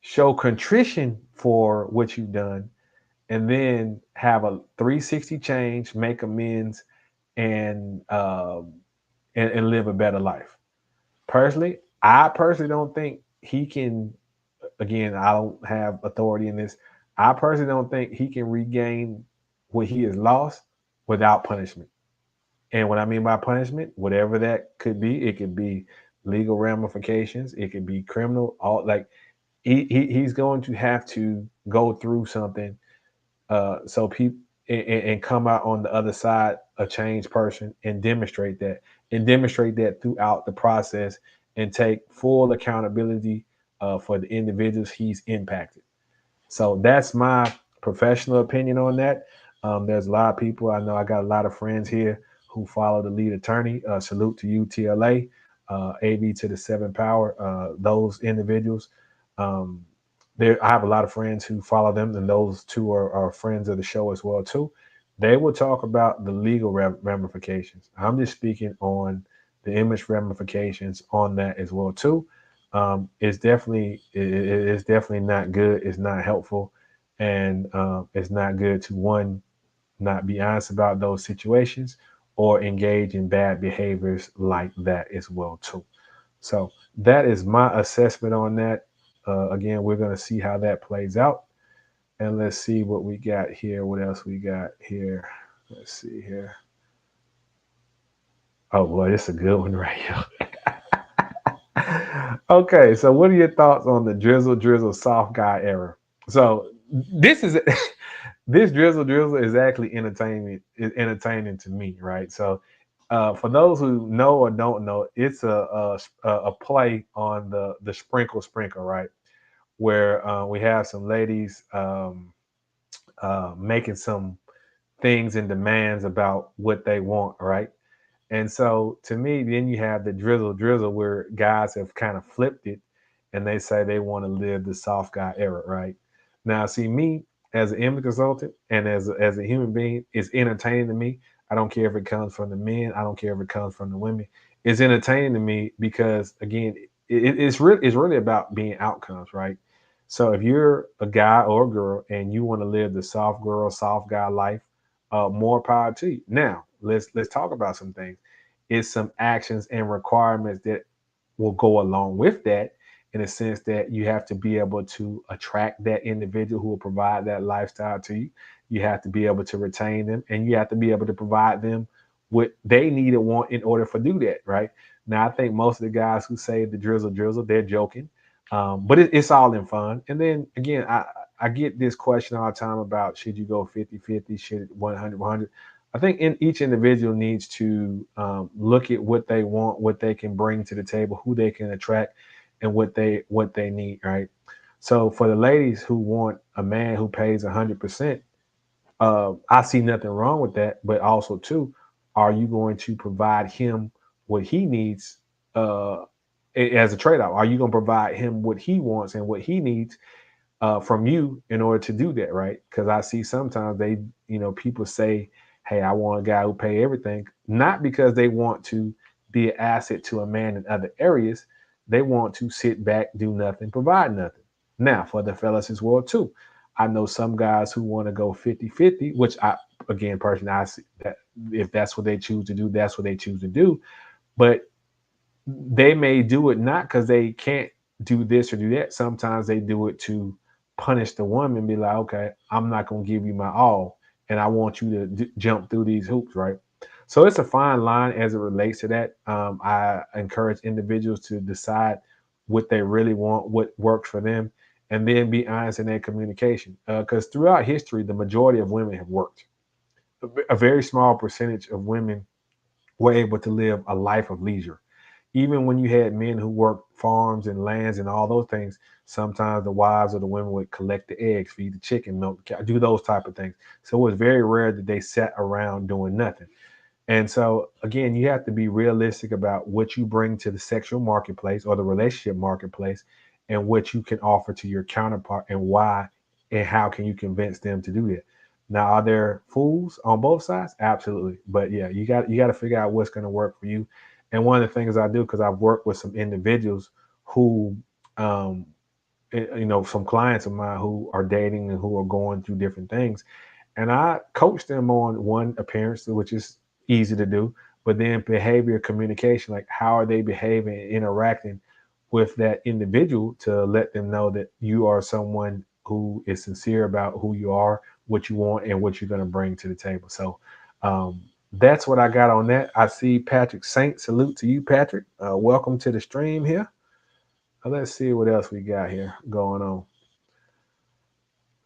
show contrition for what you've done, and then have a 360 change, make amends, and and live a better life. Personally, I personally don't think he can. Again, I don't have authority in this. I personally don't think he can regain what he has lost without punishment. And what I mean by punishment, whatever that could be, it could be legal ramifications, it could be criminal. All like he's going to have to go through something, so people, and come out on the other side a changed person, and demonstrate that throughout the process, and take full accountability for the individuals he's impacted. So that's my professional opinion on that. There's a lot of people I know. I got a lot of friends here who follow the lead attorney. Salute to UTLA, AV to the seven power. Those individuals. Um, there, I have a lot of friends who follow them, and those two are friends of the show as well too. They will talk about the legal ramifications. I'm just speaking on the image ramifications on that as well too. It's definitely not good. It's not helpful, and it's not good to one, not be honest about those situations or engage in bad behaviors like that as well too. So that is my assessment on that. Again, we're going to see how that plays out, and let's see what we got here. What else we got here? Let's see here. Oh boy, this is a good one right here. Okay, so what are your thoughts on the drizzle soft guy era? So this is this drizzle is actually entertainment is entertaining to me, right? So for those who know or don't know, it's a play on the sprinkle, right? Where we have some ladies making some things and demands about what they want, right? And so to me, then you have the drizzle where guys have kind of flipped it, and they say they want to live the soft guy era, right? Now, see, me as an image consultant and as a human being, it's entertaining to me. I don't care if it comes from the men. I don't care if it comes from the women. It's entertaining to me because again, it's really about being outcomes, right? So if you're a guy or a girl and you want to live the soft girl, soft guy life, more power to you. Now, let's talk about some things. It's some actions and requirements that will go along with that, in a sense that you have to be able to attract that individual who will provide that lifestyle to you. You have to be able to retain them, and you have to be able to provide them what they need and want in order for do that, right? Now, I think most of the guys who say the drizzle, they're joking, but it's all in fun. And then again, I get this question all the time about should you go 50-50, should it 100-100. I think each individual needs to look at what they want, what they can bring to the table, who they can attract, and what they need, right? So for the ladies who want a man who pays 100%, I see nothing wrong with that. But also, too, are you going to provide him what he needs uh, as a trade off? Are you going to provide him what he wants and what he needs from you in order to do that, right? Because I see sometimes people say, "Hey, I want a guy who pay everything," not because they want to be an asset to a man in other areas. They want to sit back, do nothing, provide nothing. Now, for the fellas as well, too. I know some guys who want to go 50-50, which I, again, personally, I see that if that's what they choose to do, that's what they choose to do. But they may do it not because they can't do this or do that. Sometimes they do it to punish the woman, be like, okay, I'm not going to give you my all, and I want you to jump through these hoops, right? So it's a fine line as it relates to that. I encourage individuals to decide what they really want, what works for them, and then be honest in their communication. Because throughout history, the majority of women have worked. A very small percentage of women were able to live a life of leisure. Even when you had men who worked farms and lands and all those things, sometimes the wives of the women would collect the eggs, feed the chicken, milk the cow, do those type of things. So it was very rare that they sat around doing nothing. And so, again, you have to be realistic about what you bring to the sexual marketplace or the relationship marketplace and what you can offer to your counterpart and why and how can you convince them to do that. Now, are there fools on both sides? Absolutely. But yeah, you got to figure out what's going to work for you. And one of the things I do, because I've worked with some individuals who um, some clients of mine who are dating and who are going through different things. And I coach them on one, appearance, which is easy to do, but then behavior communication, like how are they behaving and interacting with that individual to let them know that you are someone who is sincere about who you are, what you want, and what you're going to bring to the table. So um, that's what I got on that. I see Patrick Saint. Salute to you, Patrick. Welcome to the stream here. Let's see what else we got here going on.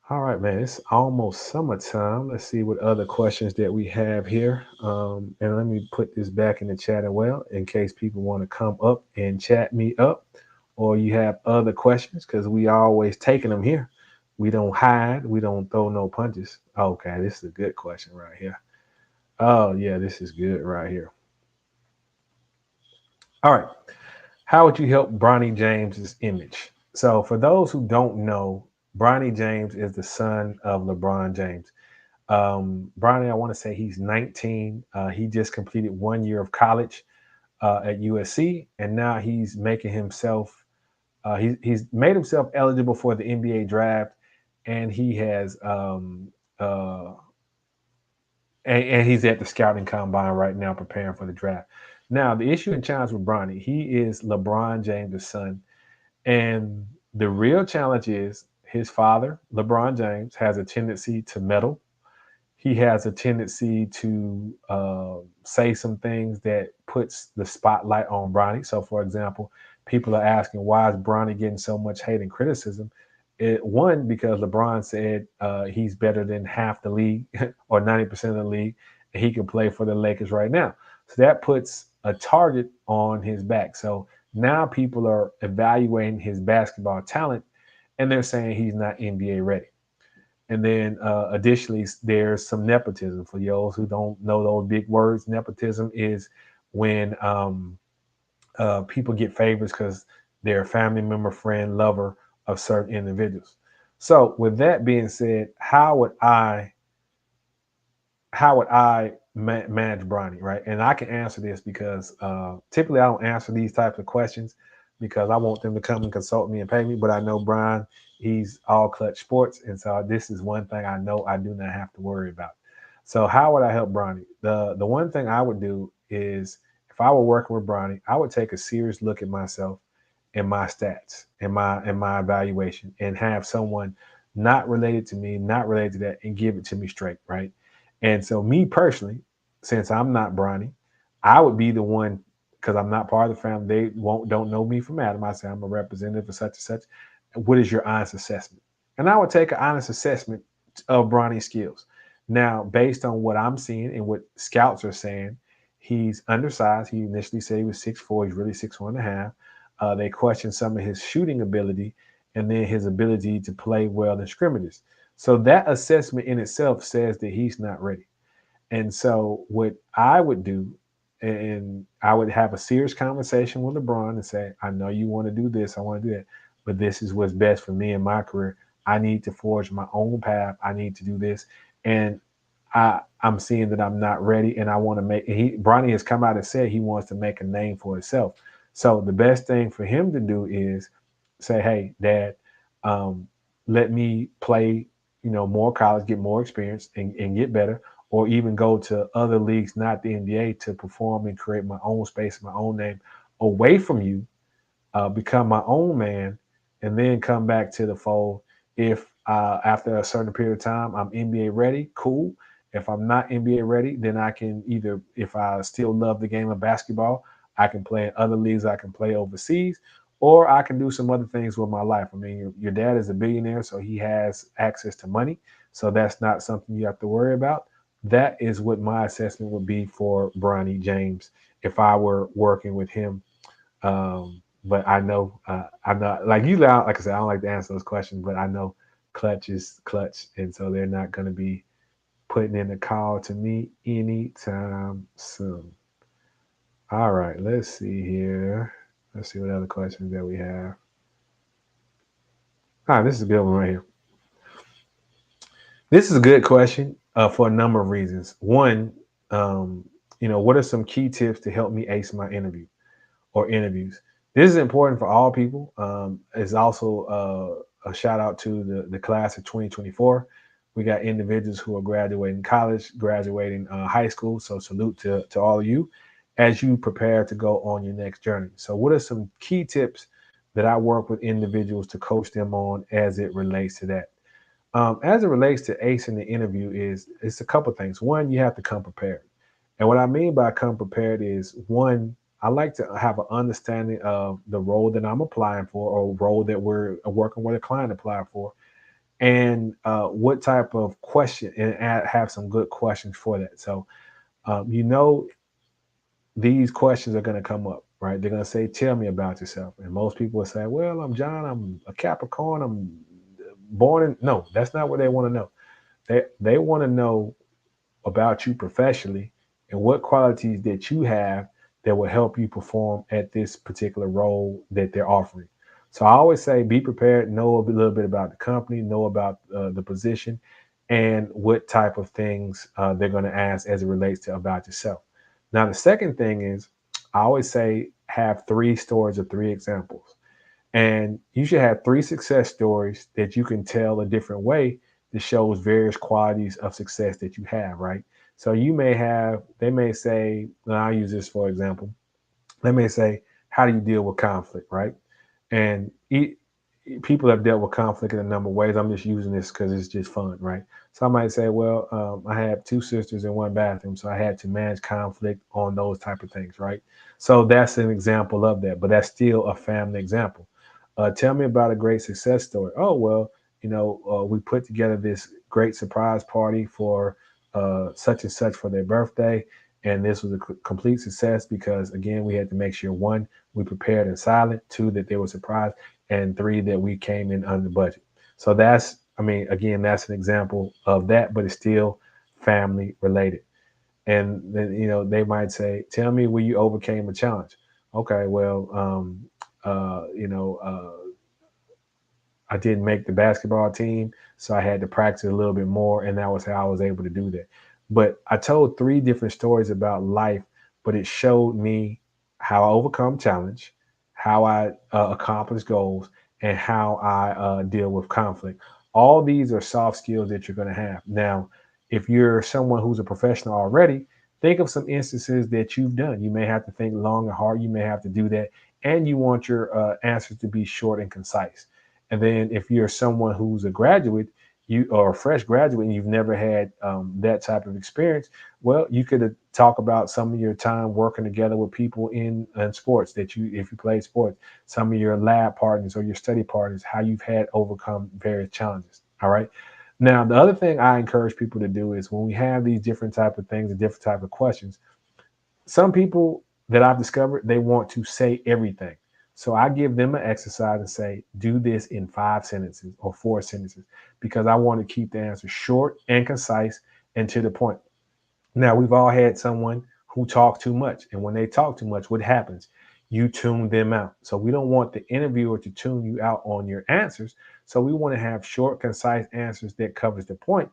All right, man. It's almost summertime. Let's see what other questions that we have here. And let me put this back in the chat as well, in case people want to come up and chat me up, or you have other questions, because we always taking them here. We don't hide. We don't throw no punches. Okay, this is a good question right here. Oh yeah, this is good right here. All right. How would you help Bronny James's image? So, for those who don't know, Bronny James is the son of LeBron James. Bronny, I want to say he's 19. He just completed 1 year of college at USC, and now he's making himself. He's made himself eligible for the NBA draft, and he has uh, and he's at the scouting combine right now preparing for the draft. Now, the issue and challenge with Bronny, he is LeBron James' son. And the real challenge is his father, LeBron James, has a tendency to meddle. He has a tendency to say some things that puts the spotlight on Bronny. So, for example, people are asking, why is Bronny getting so much hate and criticism? One, because LeBron said he's better than half the league or 90% of the league, and he can play for the Lakers right now. So that puts a target on his back. So now people are evaluating his basketball talent, and they're saying he's not NBA ready. And then additionally, there's some nepotism. For those who don't know those big words, nepotism is when people get favors because they're a family member, friend, lover of certain individuals. So, with that being said, how would I manage Bronny, right? And I can answer this because typically I don't answer these types of questions because I want them to come and consult me and pay me. But I know Brian, he's all clutch sports, and so this is one thing I know I do not have to worry about. So how would I help Bronny? The one thing I would do is if I were working with Bronny, I would take a serious look at myself and my stats and my evaluation and have someone not related to me, not related to that, and give it to me straight, right? And so, me personally, since I'm not Bronny, I would be the one because I'm not part of the family. They don't know me from Adam. I say I'm a representative of such and such. What is your honest assessment? And I would take an honest assessment of Bronny's skills. Now, based on what I'm seeing and what scouts are saying, he's undersized. He initially said he was 6'4". He's really 6'1.5". They question some of his shooting ability and then his ability to play well in scrimmages. So that assessment in itself says that he's not ready. And so what I would do, and I would have a serious conversation with LeBron and say, I know you want to do this, I want to do that, but this is what's best for me in my career. I need to forge my own path. I need to do this. And I'm seeing that I'm not ready, and I want to make. Bronny has come out and said he wants to make a name for himself. So the best thing for him to do is say, hey, Dad, um, let me play, more college, get more experience and get better, or even go to other leagues, not the NBA, to perform and create my own space, my own name away from you, become my own man, and then come back to the fold. If after a certain period of time I'm NBA ready, cool. If I'm not NBA ready, then I can either, if I still love the game of basketball, I can play in other leagues, I can play overseas, or I can do some other things with my life. I mean, your dad is a billionaire, so he has access to money. So that's not something you have to worry about. That is what my assessment would be for Bronny James if I were working with him. But I know I'm not like you. Like I said, I don't like to answer those questions, but I know clutch is clutch, and so they're not going to be putting in a call to me anytime soon. All right, let's see here. Let's see what other questions that we have. All right, this is a good one right here. This is a good question for a number of reasons. One, what are some key tips to help me ace my interview or interviews? This is important for all people. It's also a shout out to the class of 2024. We got individuals who are graduating college, graduating high school. So salute to all of you as you prepare to go on your next journey. So what are some key tips that I work with individuals to coach them on as it relates to that? As it relates to acing the interview, it's a couple things. One, you have to come prepared. And what I mean by come prepared is, one, I like to have an understanding of the role that I'm applying for, or role that we're working with a client apply for, and what type of question, and have some good questions for that. So, you know, these questions are going to come up, right? They're going to say, tell me about yourself. And most people will say, well, I'm John, I'm a Capricorn, I'm born in, no, that's not what they want to know. They want to know about you professionally and what qualities that you have that will help you perform at this particular role that they're offering. So I always say, be prepared, know a little bit about the company, know about the position, and what type of things they're going to ask as it relates to about yourself. Now, the second thing is, I always say, have 3 stories or 3 examples. And you should have 3 success stories that you can tell a different way that shows various qualities of success that you have, right? So you may have, they may say, and I'll use this for example, they may say, how do you deal with conflict, right? And people have dealt with conflict in a number of ways. I'm just using this because it's just fun, right? So I might say, well, I have 2 sisters in one bathroom, so I had to manage conflict on those type of things, right? So that's an example of that, but that's still a family example. Tell me about a great success story. Oh, well, we put together this great surprise party for such and such for their birthday. And this was a complete success because, again, we had to make sure, one, we prepared in silent, two, that they were surprised, and three, that we came in under budget. So that's, I mean, again, that's an example of that, but it's still family related. And then, they might say, tell me where you overcame a challenge. Okay, well, I didn't make the basketball team, so I had to practice a little bit more, and that was how I was able to do that. But I told 3 different stories about life, but it showed me how I overcome challenge, how I accomplish goals, and how I deal with conflict. All these are soft skills that you're going to have. Now, if you're someone who's a professional already, think of some instances that you've done. You may have to think long and hard. You may have to do that, and you want your answers to be short and concise. And then if you're someone who's a graduate, you or a fresh graduate, and you've never had that type of experience, well, you could talk about some of your time working together with people in sports that if you play sports, some of your lab partners or your study partners, how you've had overcome various challenges. All right. Now, the other thing I encourage people to do is when we have these different type of things and different type of questions, some people that I've discovered, they want to say everything. So I give them an exercise and say, do this in 5 sentences or 4 sentences, because I want to keep the answer short and concise and to the point. Now, we've all had someone who talks too much. And when they talk too much, what happens? You tune them out. So we don't want the interviewer to tune you out on your answers. So we want to have short, concise answers that covers the point.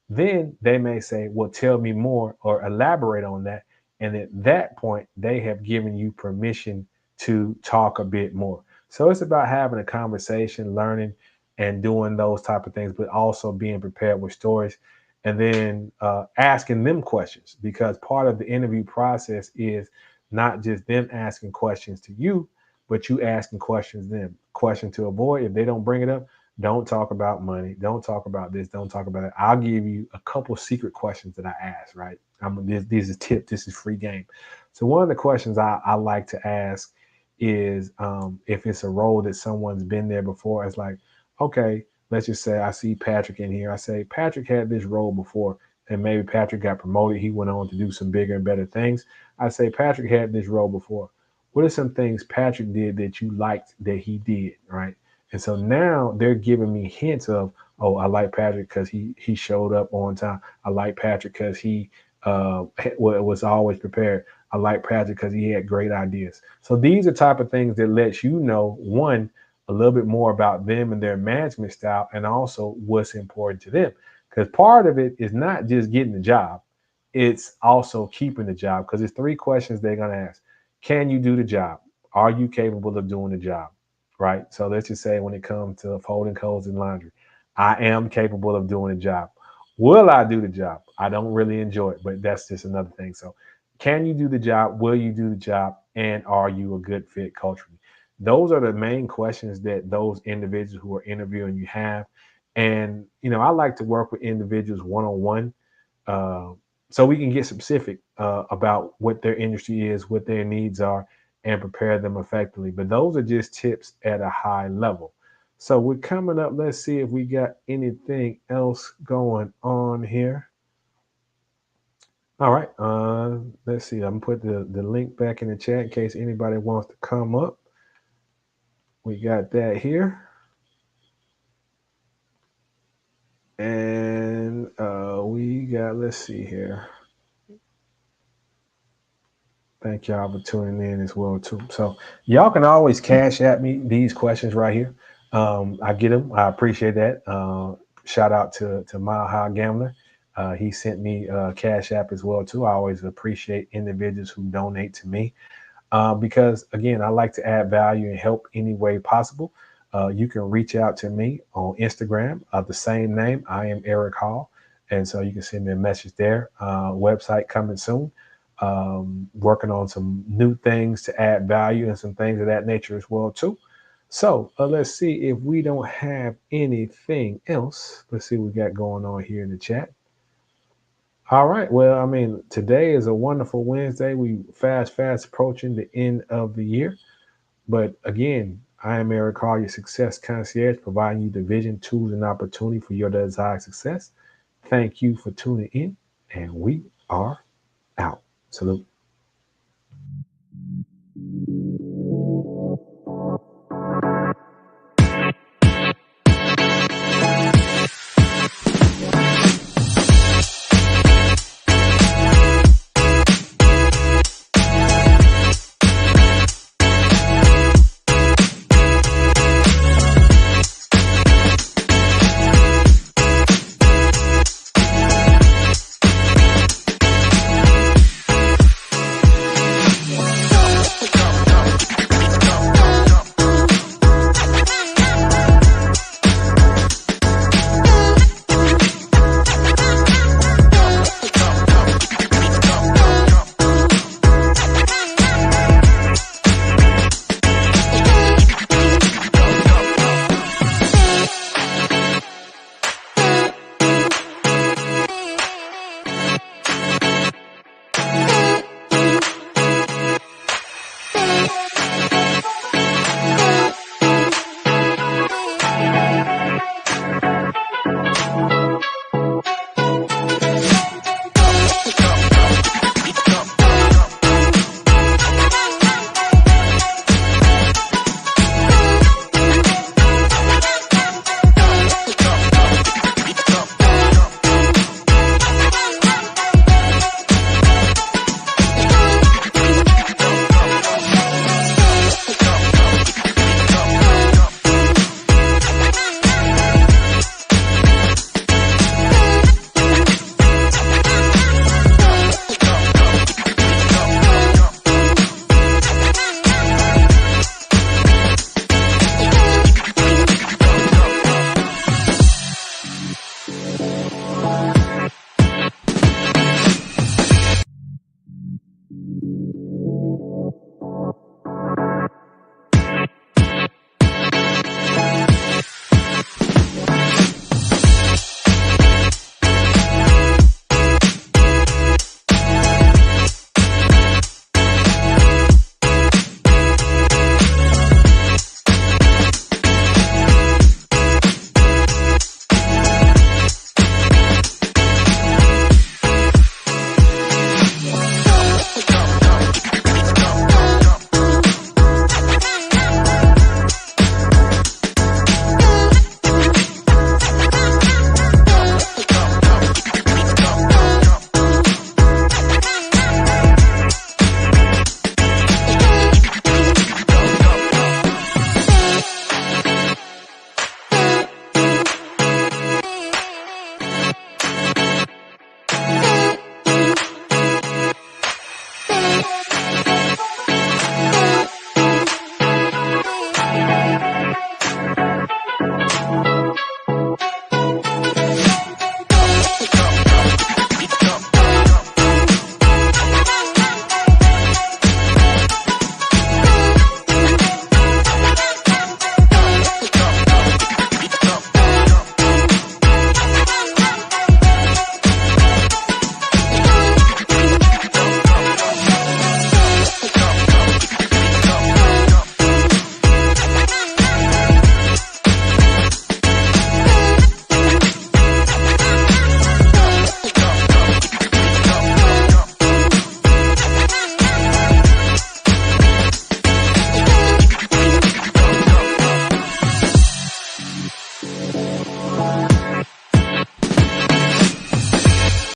Then they may say, well, tell me more or elaborate on that. And at that point, they have given you permission to talk a bit more. So it's about having a conversation, learning, and doing those type of things, but also being prepared with stories, and then asking them questions, because part of the interview process is not just them asking questions to you, but you asking questions to them. Question to avoid: if they don't bring it up, don't talk about money. Don't talk about this. Don't talk about it. I'll give you a couple secret questions that I ask, right? This is tip. This is free game. So one of the questions I like to ask is, if it's a role that someone's been there before. It's like, okay, let's just say I see Patrick in here. I say, Patrick had this role before, and maybe Patrick got promoted. He went on to do some bigger and better things. I say, Patrick had this role before. What are some things Patrick did that you liked that he did, right? And so now they're giving me hints of, oh, I like Patrick because he showed up on time. I like Patrick because he was always prepared. I like Patrick because he had great ideas. So these are type of things that lets you know, one, a little bit more about them and their management style, and also what's important to them. Because part of it is not just getting the job, it's also keeping the job. Because it's three questions they're going to ask. Can you do the job? Are you capable of doing the job? Right? So let's just say when it comes to folding clothes and laundry, I am capable of doing the job. Will I do the job? I don't really enjoy it, but that's just another thing. So can you do the job? Will you do the job? And are you a good fit culturally? Those are the main questions that those individuals who are interviewing you have. And, I like to work with individuals one-on-one, uh, so we can get specific about what their industry is, what their needs are, and prepare them effectively. But those are just tips at a high level. So we're coming up. Let's see if we got anything else going on here. All right. Let's see. I'm going to put the link back in the chat in case anybody wants to come up. We got that here. And we got, let's see here. Thank y'all for tuning in as well too. So y'all can always cash at me these questions right here. I get them. I appreciate that. Shout out to Mile High Gambler. He sent me Cash App as well too. I always appreciate individuals who donate to me, because again, I like to add value and help any way possible. You can reach out to me on Instagram of the same name. I am Eric Hall, and so you can send me a message there. Website coming soon. Working on some new things to add value and some things of that nature as well too. So let's see if we don't have anything else. Let's see what we got going on here in the chat. All right. Well, I mean, today is a wonderful Wednesday. We fast approaching the end of the year. But again, I am Eric Hall, your success concierge, providing you the vision, tools, and opportunity for your desired success. Thank you for tuning in, and we are out. Salute.